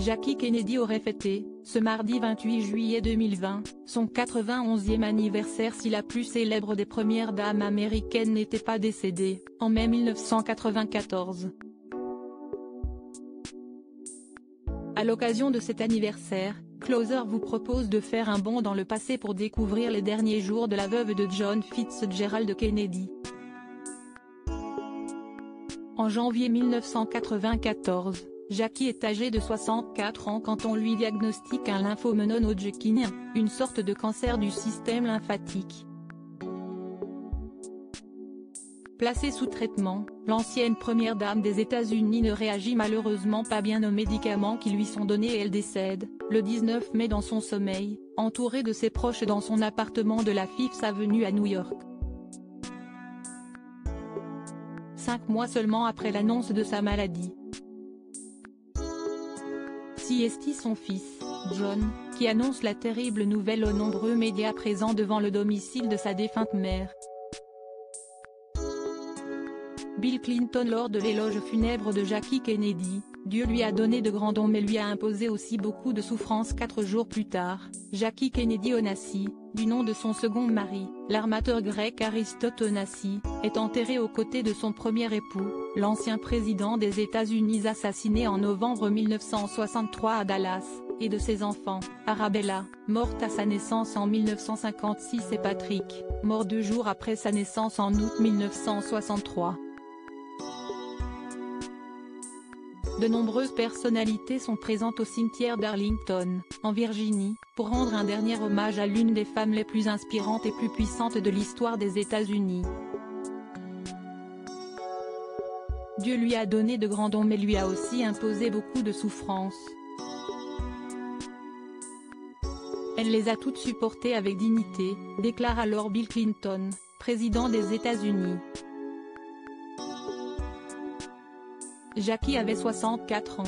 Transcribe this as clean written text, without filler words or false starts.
Jackie Kennedy aurait fêté, ce mardi 28 juillet 2020, son 91e anniversaire si la plus célèbre des premières dames américaines n'était pas décédée, en mai 1994. À l'occasion de cet anniversaire, Closer vous propose de faire un bond dans le passé pour découvrir les derniers jours de la veuve de John Fitzgerald Kennedy. En janvier 1994, Jackie est âgée de 64 ans quand on lui diagnostique un lymphome non-Hodgkin, une sorte de cancer du système lymphatique. Placée sous traitement, l'ancienne première dame des États-Unis ne réagit malheureusement pas bien aux médicaments qui lui sont donnés et elle décède, le 19 mai dans son sommeil, entourée de ses proches dans son appartement de la Fifth Avenue à New York. 5 mois seulement après l'annonce de sa maladie. C'est son fils, John, qui annonce la terrible nouvelle aux nombreux médias présents devant le domicile de sa défunte mère. Bill Clinton lors de l'éloge funèbre de Jackie Kennedy, Dieu lui a donné de grands dons mais lui a imposé aussi beaucoup de souffrances. 4 jours plus tard, Jackie Kennedy Onassis, du nom de son second mari, l'armateur grec Aristote Onassis, est enterré aux côtés de son premier époux, l'ancien président des États-Unis assassiné en novembre 1963 à Dallas, et de ses enfants, Arabella, morte à sa naissance en 1956 et Patrick, mort 2 jours après sa naissance en août 1963. De nombreuses personnalités sont présentes au cimetière d'Arlington, en Virginie, pour rendre un dernier hommage à l'une des femmes les plus inspirantes et plus puissantes de l'histoire des États-Unis. Dieu lui a donné de grands dons mais lui a aussi imposé beaucoup de souffrances. Elle les a toutes supportées avec dignité, déclare alors Bill Clinton, président des États-Unis. Jackie avait 64 ans.